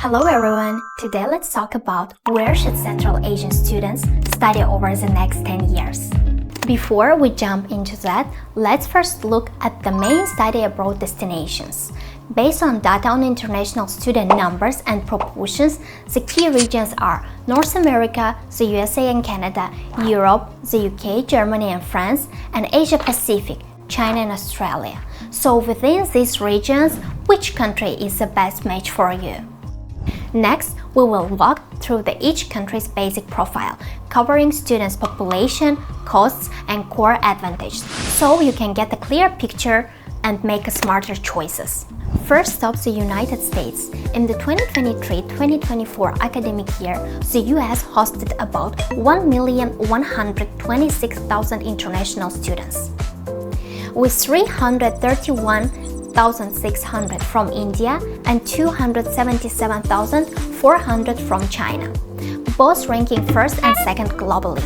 Hello everyone! Today let's talk about where should Central Asian students study over the next 10 years. Before we jump into that, let's first look at the main study abroad destinations. Based on data on international student numbers and proportions, the key regions are North America, the USA and Canada, Europe, the UK, Germany and France, and Asia Pacific, China and Australia. So within these regions, which country is the best match for you? Next, we will walk through each country's basic profile, covering students' population, costs, and core advantages, so you can get a clear picture and make smarter choices. First up, the United States. In the 2023-2024 academic year, the US hosted about 1,126,000 international students, with 331,600 from India and 277,400 from China, both ranking first and second globally.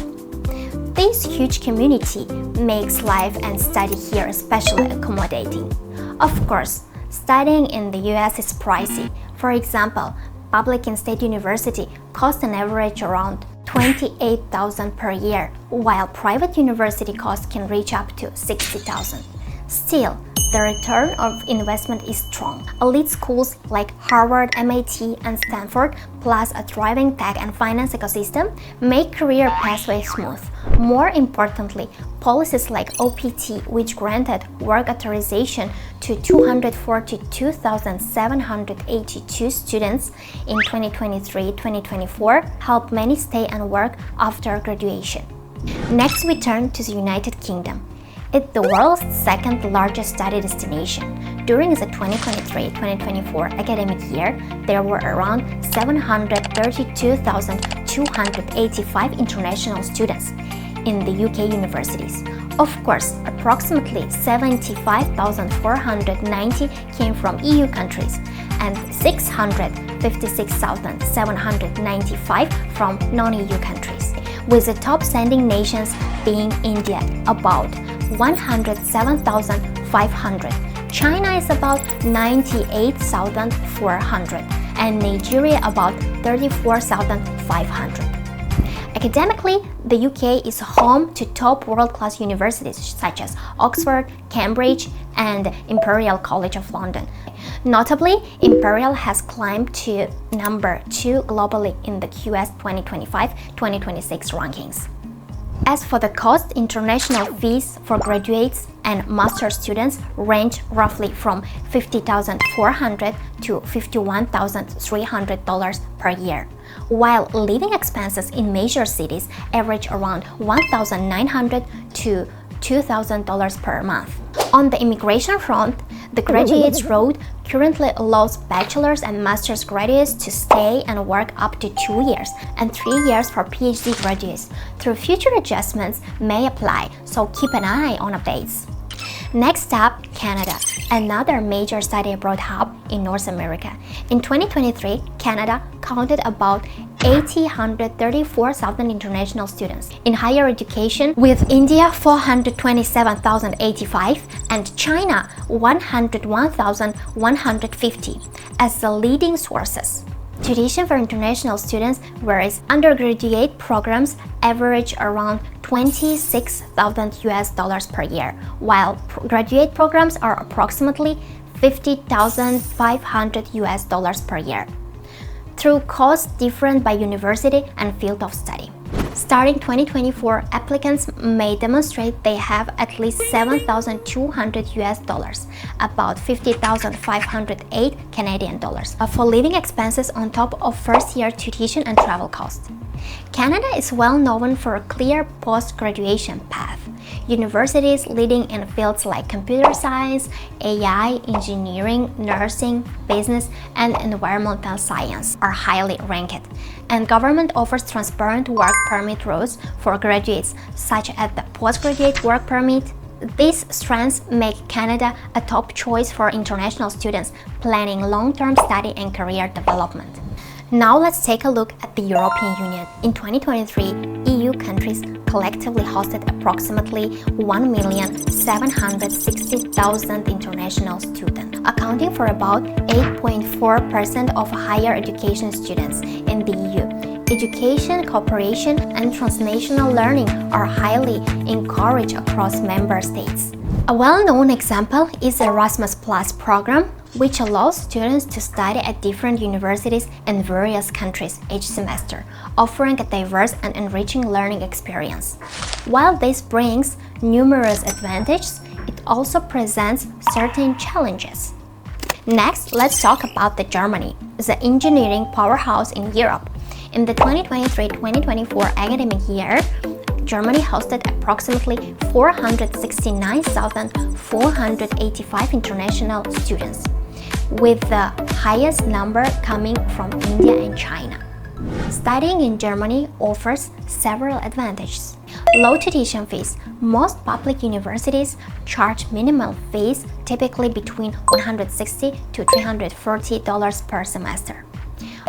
This huge community makes life and study here especially accommodating. Of course, studying in the US is pricey. For example, public and state university cost an average around $28,000 per year, while private university costs can reach up to $60,000. Still, the return of investment is strong. Elite schools like Harvard, MIT, and Stanford, plus a thriving tech and finance ecosystem, make career pathways smooth. More importantly, policies like OPT, which granted work authorization to 242,782 students in 2023-2024, help many stay and work after graduation. Next, we turn to the United Kingdom. It's the world's second largest study destination. During the 2023-2024 academic year, there were around 732,285 international students in the UK universities. Of course, approximately 75,490 came from EU countries and 656,795 from non-EU countries, with the top sending nations being India, about 107,500, China is about 98,400, and Nigeria about 34,500. Academically, the UK is home to top world-class universities such as Oxford, Cambridge, and Imperial College of London. Notably, Imperial has climbed to number 2 globally in the QS 2025-2026 rankings. As for the cost, international fees for graduates and master students range roughly from $50,400 to $51,300 per year, while living expenses in major cities average around $1,900 to $2,000 per month. On the immigration front, the Graduates Road currently allows bachelor's and master's graduates to stay and work up to 2 years and 3 years for PhD graduates, though future adjustments may apply, so keep an eye on updates. Next up, Canada, another major study abroad hub in North America. In 2023, Canada counted about 834,000 international students in higher education, with India 427,085 and China 101,150 as the leading sources. Tuition for international students, whereas undergraduate programs average around $26,000 per year, while graduate programs are approximately $50,500 per year, through costs different by university and field of study. Starting 2024, applicants may demonstrate they have at least $7,200, about $50,508 Canadian dollars, for living expenses on top of first-year tuition and travel costs. Canada is well known for a clear post-graduation path. Universities leading in fields like computer science, AI, engineering, nursing, business, and environmental science are highly ranked, and government offers transparent work permit routes for graduates, such as the postgraduate work permit. These strengths make Canada a top choice for international students planning long-term study and career development. Now let's take a look at the European Union. In 2023, EU countries countries collectively hosted approximately 1,760,000 international students, accounting for about 8.4% of higher education students in the EU. Education, cooperation, and transnational learning are highly encouraged across member states. A well-known example is the Erasmus Plus program, which allows students to study at different universities in various countries each semester, offering a diverse and enriching learning experience. While this brings numerous advantages, it also presents certain challenges. Next, let's talk about Germany, the engineering powerhouse in Europe. In the 2023-2024 academic year, Germany hosted approximately 469,485 international students, with the highest number coming from India and China. Studying in Germany offers several advantages. Low tuition fees. Most public universities charge minimal fees, typically between $160 to $340 per semester.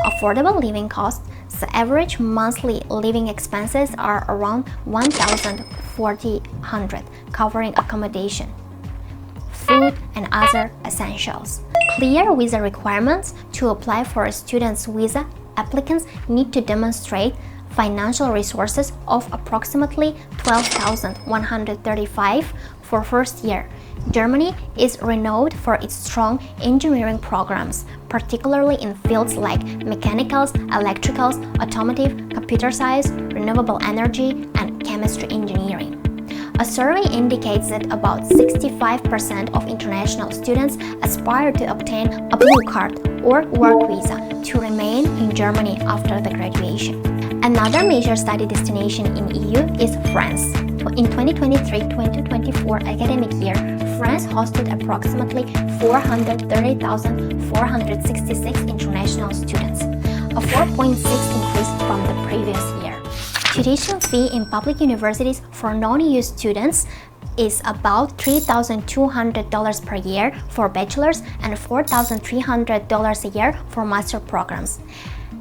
Affordable living costs. The average monthly living expenses are around $1,400, covering accommodation, food, and other essentials. Clear visa requirements. To apply for a student's visa, applicants need to demonstrate financial resources of approximately $12,135 for first year. Germany is renowned for its strong engineering programs, particularly in fields like mechanicals, electricals, automotive, computer science, renewable energy, and chemistry engineering. A survey indicates that about 65% of international students aspire to obtain a blue card or work visa to remain in Germany after the graduation. Another major study destination in EU is France. In 2023-2024 academic year, France hosted approximately 430,466 international students, a 4.6% increase from the previous year. Tuition fee in public universities for non-EU students is about $3,200 per year for bachelor's and $4,300 a year for master programs.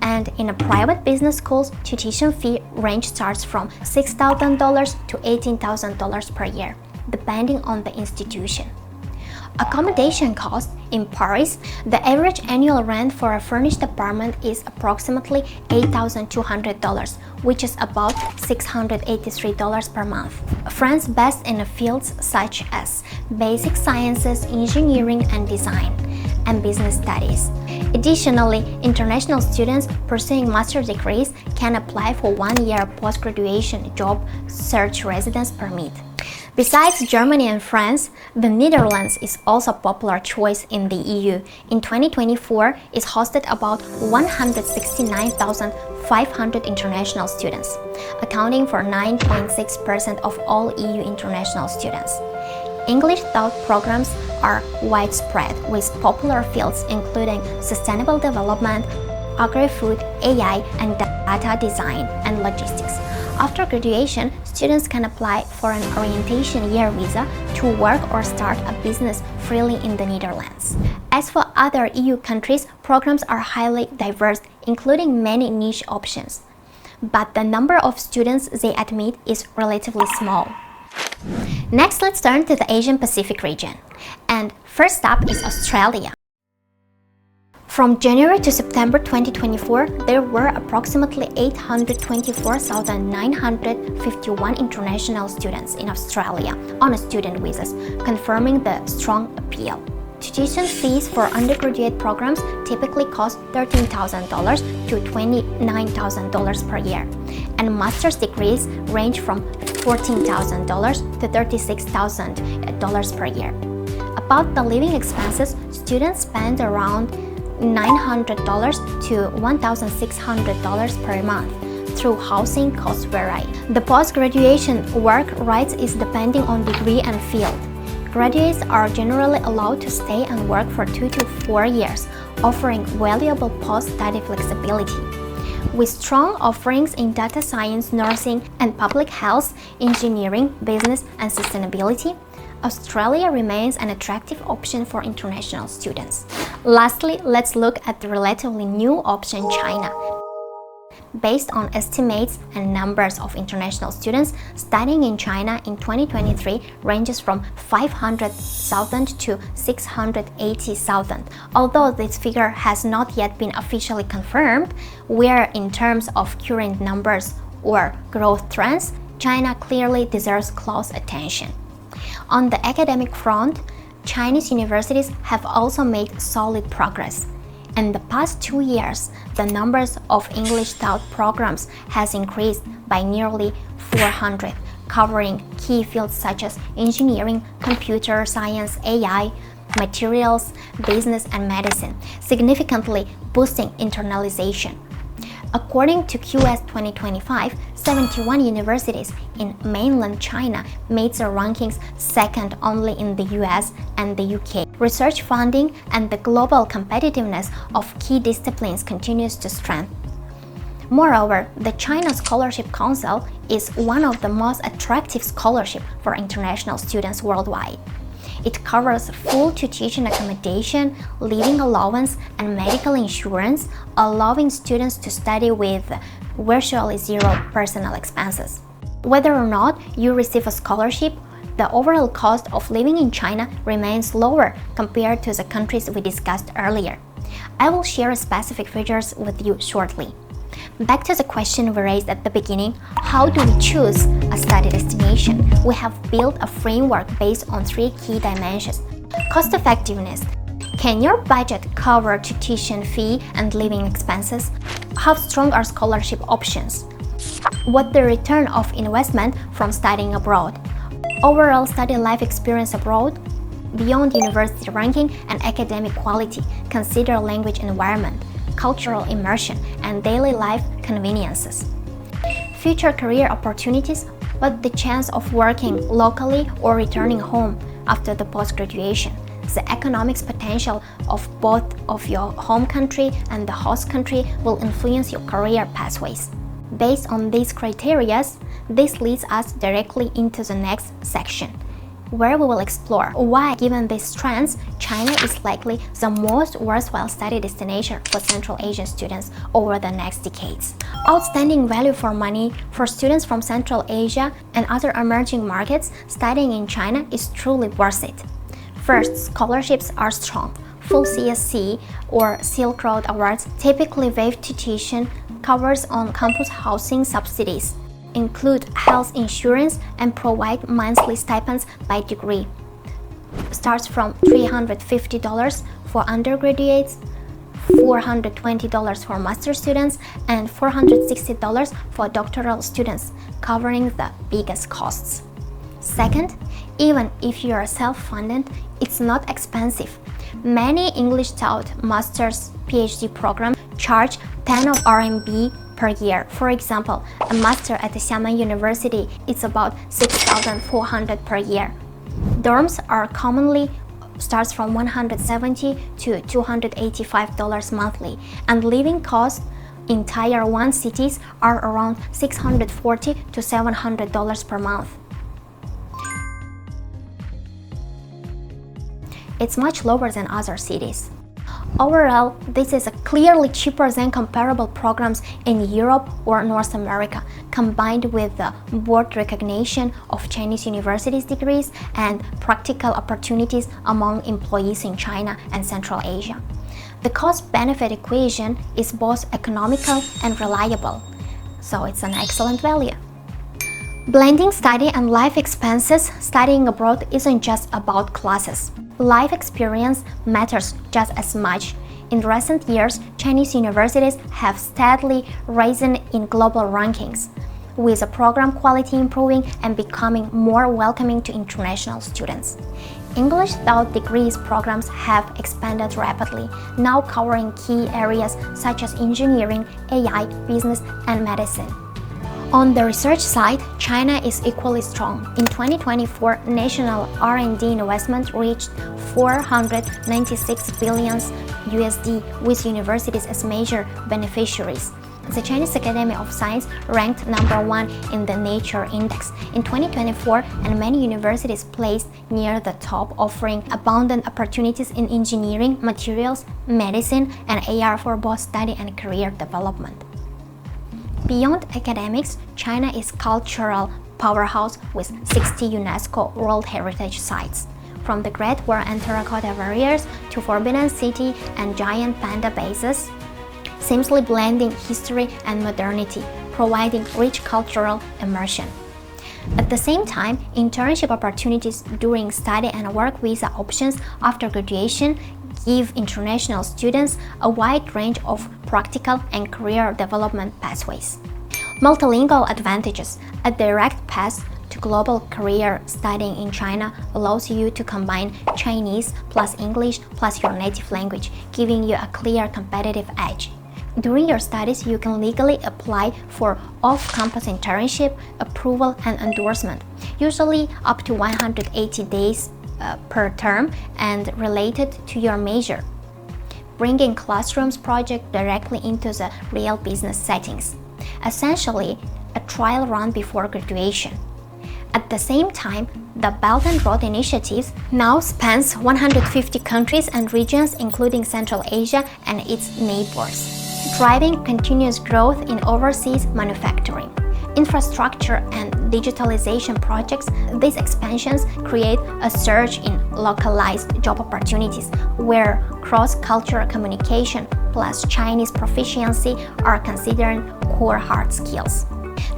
And in a private business schools, tuition fee range starts from $6,000 to $18,000 per year, depending on the institution. Accommodation cost. In Paris, the average annual rent for a furnished apartment is approximately $8,200, which is about $683 per month. France best in fields such as basic sciences, engineering and design, and business studies. Additionally, international students pursuing master's degrees can apply for one-year post-graduation job search residence permit. Besides Germany and France, the Netherlands is also a popular choice in the EU. In 2024, it hosted about 169,500 international students, accounting for 9.6% of all EU international students. English taught programs are widespread, with popular fields including sustainable development, agri-food, AI, and data design and logistics. After graduation, students can apply for an orientation year visa to work or start a business freely in the Netherlands. As for other EU countries, programs are highly diverse, including many niche options. But the number of students they admit is relatively small. Next, let's turn to the Asian Pacific region. And first up is Australia. From January to September 2024, there were approximately 824,951 international students in Australia on student visas, confirming the strong appeal. Tuition fees for undergraduate programs typically cost $13,000 to $29,000 per year, and master's degrees range from $14,000 to $36,000 per year. About the living expenses, students spend around $900 to $1,600 per month, through housing costs vary. The post-graduation work rights is depending on degree and field. Graduates are generally allowed to stay and work for 2 to 4 years, offering valuable post-study flexibility. With strong offerings in data science, nursing, and public health, engineering, business, and sustainability, Australia remains an attractive option for international students. Lastly, let's look at the relatively new option, China. Based on estimates and numbers of international students studying in China in 2023 ranges from 500,000 to 680,000. Although this figure has not yet been officially confirmed, where in terms of current numbers or growth trends, China clearly deserves close attention. On the academic front, Chinese universities have also made solid progress. In the past 2 years, the numbers of English-taught programs has increased by nearly 400, covering key fields such as engineering, computer science, AI, materials, business, and medicine, significantly boosting internalization. According to QS 2025, 71 universities in mainland China made their rankings second only in the US and the UK. Research funding and the global competitiveness of key disciplines continues to strengthen. Moreover, the China Scholarship Council is one of the most attractive scholarships for international students worldwide. It covers full tuition accommodation, living allowance, and medical insurance, allowing students to study with virtually zero personal expenses. Whether or not you receive a scholarship, the overall cost of living in China remains lower compared to the countries we discussed earlier. I will share specific figures with you shortly. Back to the question we raised at the beginning, how do we choose a study destination? We have built a framework based on 3 key dimensions. Cost effectiveness. Can your budget cover tuition fee and living expenses? How strong are scholarship options? What the return of investment from studying abroad? Overall study life experience abroad? Beyond university ranking and academic quality, consider language environment, cultural immersion, and daily life conveniences. Future career opportunities, what the chance of working locally or returning home after the post-graduation, the economic potential of both of your home country and the host country will influence your career pathways. Based on these criteria, this leads us directly into the next section, where we will explore why, given these trends, China is likely the most worthwhile study destination for Central Asian students over the next decades. Outstanding value for money for students from Central Asia and other emerging markets studying in China is truly worth it. First, scholarships are strong. Full CSC or Silk Road Awards typically waive tuition, covers on-campus housing subsidies, include health insurance, and provide monthly stipends by degree. Starts from $350 for undergraduates, $420 for master students, and $460 for doctoral students, covering the biggest costs. Second, even if you are self-funded, it's not expensive. Many English-taught master's PhD programs charge 10 of RMB per year. For example, a master at the Xiamen University is about 6,400 per year. Dorms are commonly starts from $170 to $285 monthly, and living costs in Tier 1 cities are around $640 to $700 per month. It's much lower than other cities. Overall, this is clearly cheaper than comparable programs in Europe or North America, combined with the board recognition of Chinese universities degrees and practical opportunities among employees in China and Central Asia. The cost-benefit equation is both economical and reliable, so it's an excellent value. Blending study and life expenses, studying abroad isn't just about classes. Life experience matters just as much. In recent years, Chinese universities have steadily risen in global rankings, with the program quality improving and becoming more welcoming to international students. English-taught degrees programs have expanded rapidly, now covering key areas such as engineering, AI, business, and medicine. On the research side, China is equally strong. In 2024, national R&D investment reached 496 billion USD, with universities as major beneficiaries. The Chinese Academy of Science ranked #1 in the Nature Index in 2024, and many universities placed near the top, offering abundant opportunities in engineering, materials, medicine, and AR for both study and career development. Beyond academics, China is a cultural powerhouse with 60 UNESCO World Heritage Sites. From the Great War and Terracotta Warriors to Forbidden City and giant panda bases, seamlessly blending history and modernity, providing rich cultural immersion. At the same time, internship opportunities during study and work visa options after graduation give international students a wide range of practical and career development pathways. Multilingual advantages: a direct path to global career. Studying in China allows you to combine Chinese plus English plus your native language, giving you a clear competitive edge. During your studies, you can legally apply for off-campus internship, approval and endorsement, usually up to 180 days per term and related to your major, bringing classrooms project directly into the real business settings. Essentially, a trial run before graduation. At the same time, the Belt and Road Initiative now spans 150 countries and regions, including Central Asia and its neighbors, driving continuous growth in overseas manufacturing. Infrastructure and digitalization projects, these expansions create a surge in localized job opportunities where cross-cultural communication plus Chinese proficiency are considered core hard skills.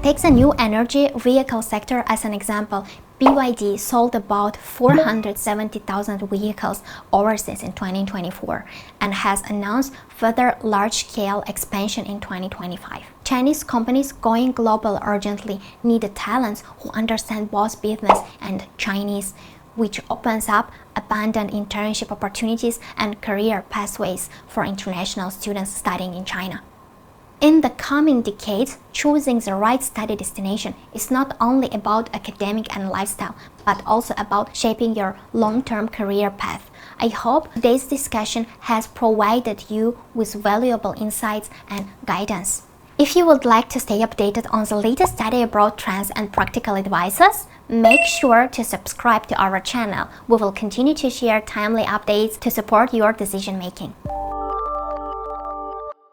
Take the new energy vehicle sector as an example. BYD sold about 470,000 vehicles overseas in 2024 and has announced further large-scale expansion in 2025. Chinese companies going global urgently need talents who understand both business and Chinese, which opens up abundant internship opportunities and career pathways for international students studying in China. In the coming decades, choosing the right study destination is not only about academic and lifestyle, but also about shaping your long-term career path. I hope today's discussion has provided you with valuable insights and guidance. If you would like to stay updated on the latest study abroad trends and practical advices, make sure to subscribe to our channel. We will continue to share timely updates to support your decision making.